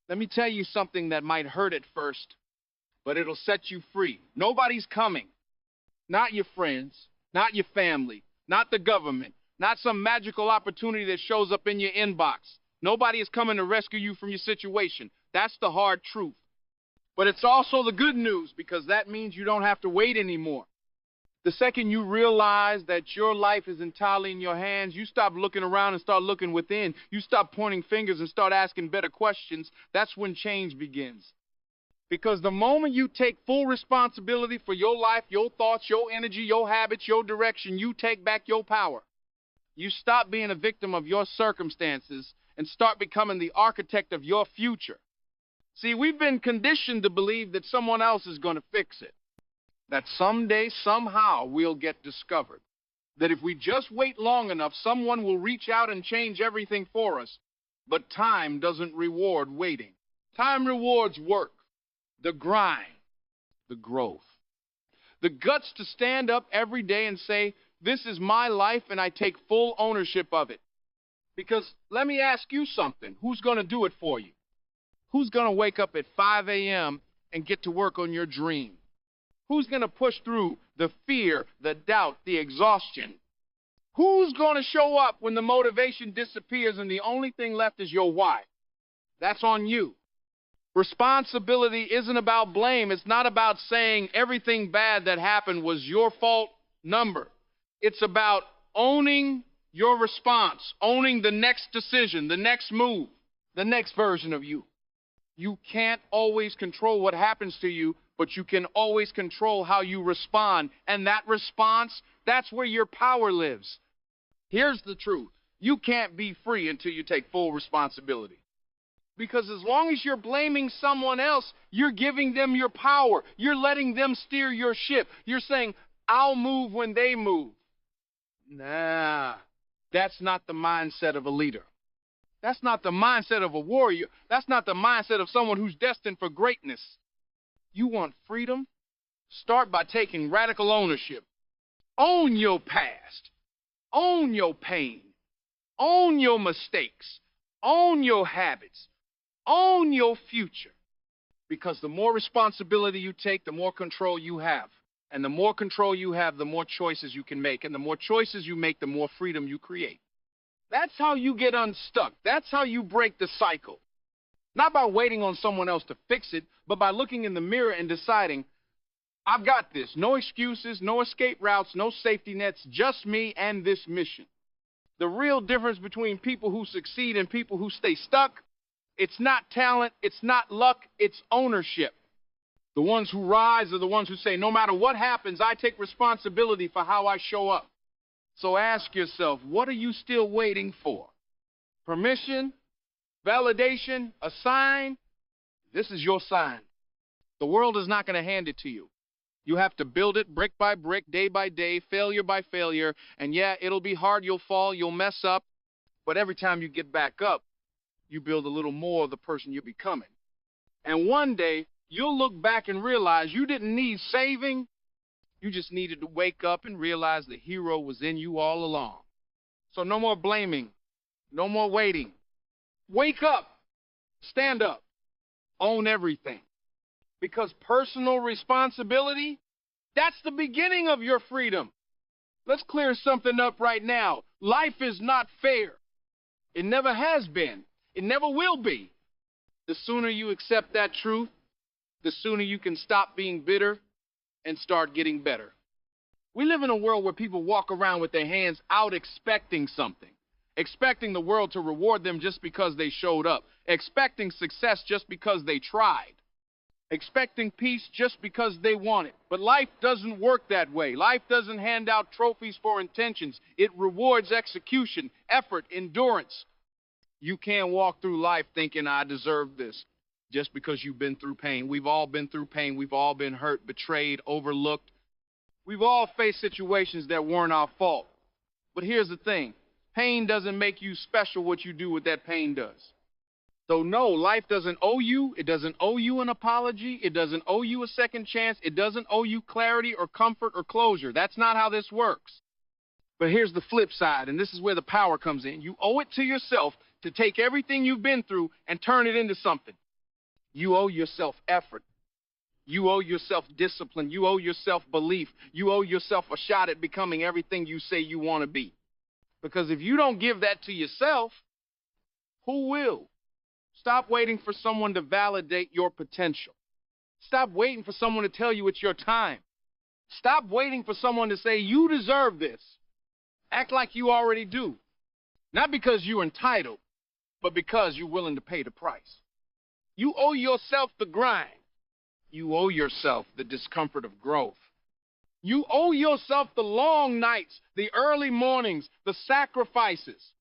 Let me tell you something that might hurt at first, but it'll set you free. Nobody's coming. Not your friends, not your family, not the government, not some magical opportunity that shows up in your inbox. Nobody is coming to rescue you from your situation. That's the hard truth. But it's also the good news, because that means you don't have to wait anymore. The second you realize that your life is entirely in your hands, you stop looking around and start looking within. You stop pointing fingers and start asking better questions. That's when change begins. Because the moment you take full responsibility for your life, your thoughts, your energy, your habits, your direction, you take back your power. You stop being a victim of your circumstances and start becoming the architect of your future. See, we've been conditioned to believe that someone else is going to fix it. That someday, somehow, we'll get discovered. That if we just wait long enough, someone will reach out and change everything for us. But time doesn't reward waiting. Time rewards work, the grind, the growth. The guts to stand up every day and say, this is my life and I take full ownership of it. Because let me ask you something. Who's going to do it for you? Who's going to wake up at 5 a.m. and get to work on your dream? Who's going to push through the fear, the doubt, the exhaustion? Who's going to show up when the motivation disappears and the only thing left is your why? That's on you. Responsibility isn't about blame. It's not about saying everything bad that happened was your fault number. It's about owning your response, owning the next decision, the next move, the next version of you. You can't always control what happens to you, but you can always control how you respond. And that response, that's where your power lives. Here's the truth. You can't be free until you take full responsibility. Because as long as you're blaming someone else, you're giving them your power. You're letting them steer your ship. You're saying, I'll move when they move. Nah, that's not the mindset of a leader. That's not the mindset of a warrior. That's not the mindset of someone who's destined for greatness. You want freedom? Start by taking radical ownership. Own your past. Own your pain. Own your mistakes. Own your habits. Own your future. Because the more responsibility you take, the more control you have. And the more control you have, the more choices you can make. And the more choices you make, the more freedom you create. That's how you get unstuck. That's how you break the cycle. Not by waiting on someone else to fix it, but by looking in the mirror and deciding, I've got this. No excuses, no escape routes, no safety nets, just me and this mission. The real difference between people who succeed and people who stay stuck, it's not talent, it's not luck, it's ownership. The ones who rise are the ones who say, no matter what happens, I take responsibility for how I show up. So ask yourself, what are you still waiting for? Permission? Validation? A sign? This is your sign. The world is not going to hand it to you. You have to build it brick by brick, day by day, failure by failure. And yeah, it'll be hard, you'll fall, you'll mess up. But every time you get back up, you build a little more of the person you're becoming. And one day, you'll look back and realize you didn't need saving. You just needed to wake up and realize the hero was in you all along. So no more blaming. No more waiting. Wake up. Stand up. Own everything. Because personal responsibility, that's the beginning of your freedom. Let's clear something up right now. Life is not fair. It never has been. It never will be. The sooner you accept that truth, the sooner you can stop being bitter and start getting better. We live in a world where people walk around with their hands out expecting something, expecting the world to reward them just because they showed up, expecting success just because they tried, expecting peace just because they want it. But life doesn't work that way. Life doesn't hand out trophies for intentions. It rewards execution, effort, endurance. You can't walk through life thinking, I deserve this, just because you've been through pain. We've all been through pain. We've all been hurt, betrayed, overlooked. We've all faced situations that weren't our fault. But here's the thing. Pain doesn't make you special. What you do with that pain does. So no, life doesn't owe you. It doesn't owe you an apology. It doesn't owe you a second chance. It doesn't owe you clarity or comfort or closure. That's not how this works. But here's the flip side, and this is where the power comes in. You owe it to yourself to take everything you've been through and turn it into something. You owe yourself effort. You owe yourself discipline. You owe yourself belief. You owe yourself a shot at becoming everything you say you want to be. Because if you don't give that to yourself, who will? Stop waiting for someone to validate your potential. Stop waiting for someone to tell you it's your time. Stop waiting for someone to say you deserve this. Act like you already do. Not because you're entitled, but because you're willing to pay the price. You owe yourself the grind. You owe yourself the discomfort of growth. You owe yourself the long nights, the early mornings, the sacrifices.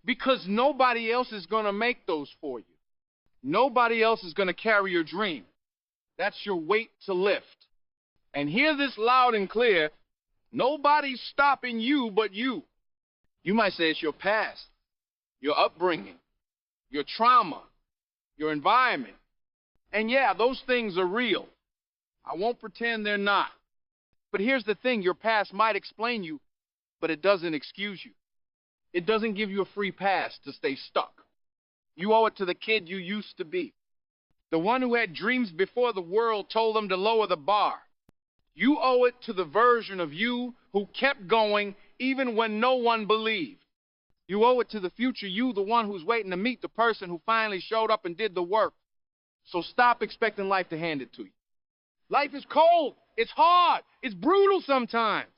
Because nobody else is going to make those for you. Nobody else is going to carry your dream. That's your weight to lift. And hear this loud and clear, nobody's stopping you but you. You might say it's your past, your upbringing, your trauma, your environment. And yeah, those things are real. I won't pretend they're not. But here's the thing, your past might explain you, but it doesn't excuse you. It doesn't give you a free pass to stay stuck. You owe it to the kid you used to be. The one who had dreams before the world told them to lower the bar. You owe it to the version of you who kept going even when no one believed. You owe it to the future you, the one who's waiting to meet the person who finally showed up and did the work. So stop expecting life to hand it to you. Life is cold. It's hard. It's brutal sometimes.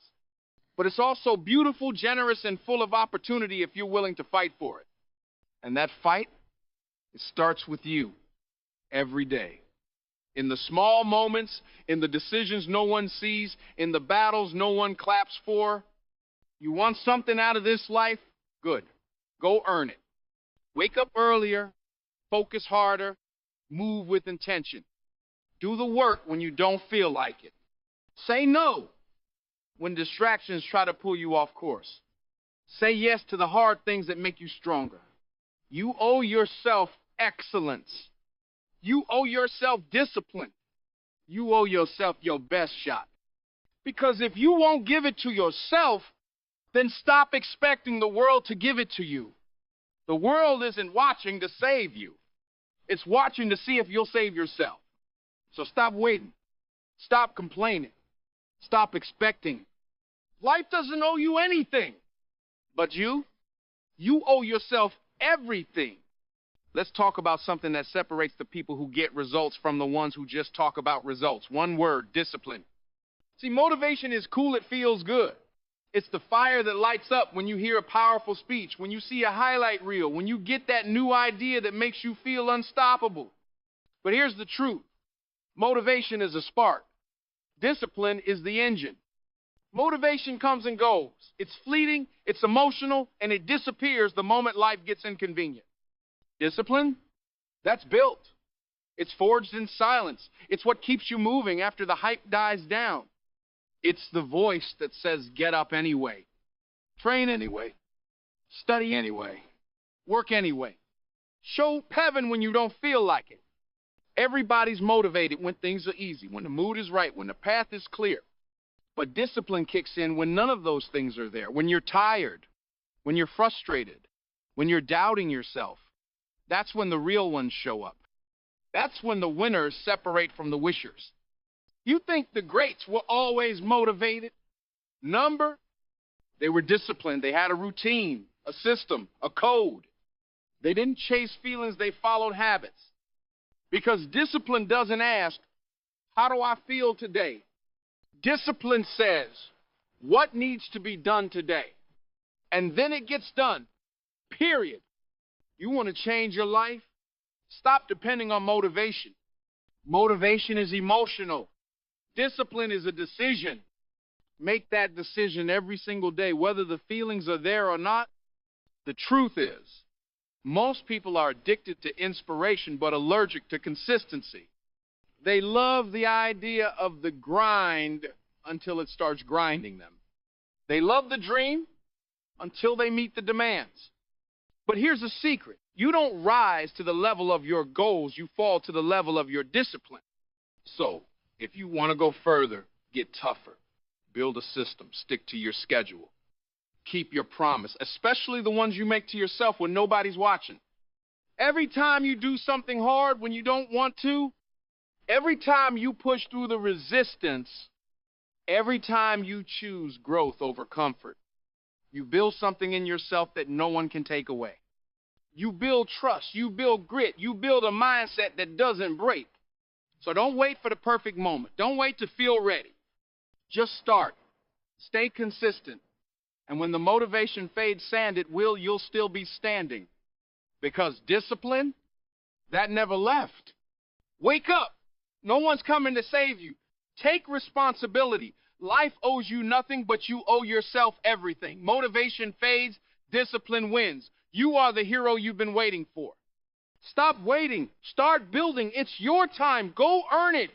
But it's also beautiful, generous, and full of opportunity if you're willing to fight for it. And that fight, it starts with you every day. In the small moments, in the decisions no one sees, in the battles no one claps for. You want something out of this life? Good. Go earn it. Wake up earlier, focus harder, move with intention. Do the work when you don't feel like it. Say no when distractions try to pull you off course. Say yes to the hard things that make you stronger. You owe yourself excellence. You owe yourself discipline. You owe yourself your best shot. Because if you won't give it to yourself, then stop expecting the world to give it to you. The world isn't watching to save you. It's watching to see if you'll save yourself. So stop waiting. Stop complaining. Stop expecting. Life doesn't owe you anything. But you owe yourself everything. Let's talk about something that separates the people who get results from the ones who just talk about results. One word, discipline. See, motivation is cool, it feels good. It's the fire that lights up when you hear a powerful speech, when you see a highlight reel, when you get that new idea that makes you feel unstoppable. But here's the truth. Motivation is a spark. Discipline is the engine. Motivation comes and goes. It's fleeting, it's emotional, and it disappears the moment life gets inconvenient. Discipline? That's built. It's forged in silence. It's what keeps you moving after the hype dies down. It's the voice that says, get up anyway. Train anyway. Study anyway. Work anyway. Show heaven when you don't feel like it. Everybody's motivated when things are easy, when the mood is right, when the path is clear. But discipline kicks in when none of those things are there, when you're tired, when you're frustrated, when you're doubting yourself. That's when the real ones show up. That's when the winners separate from the wishers. You think the greats were always motivated? Number? They were disciplined. They had a routine, a system, a code. They didn't chase feelings. They followed habits. Because discipline doesn't ask, how do I feel today? Discipline says, what needs to be done today? And then it gets done. Period. You want to change your life? Stop depending on motivation. Motivation is emotional. Discipline is a decision. Make that decision every single day, whether the feelings are there or not. The truth is, most people are addicted to inspiration but allergic to consistency. They love the idea of the grind until it starts grinding them. They love the dream until they meet the demands. But here's a secret. You don't rise to the level of your goals. You fall to the level of your discipline. So, if you want to go further, get tougher. Build a system. Stick to your schedule. Keep your promise, especially the ones you make to yourself when nobody's watching. Every time you do something hard when you don't want to, every time you push through the resistance, every time you choose growth over comfort, you build something in yourself that no one can take away. You build trust, you build grit, you build a mindset that doesn't break. So don't wait for the perfect moment. Don't wait to feel ready. Just start. Stay consistent. And when the motivation fades sand, you'll still be standing. Because discipline, that never left. Wake up. No one's coming to save you. Take responsibility. Life owes you nothing, but you owe yourself everything. Motivation fades, discipline wins. You are the hero you've been waiting for. Stop waiting. Start building. It's your time. Go earn it.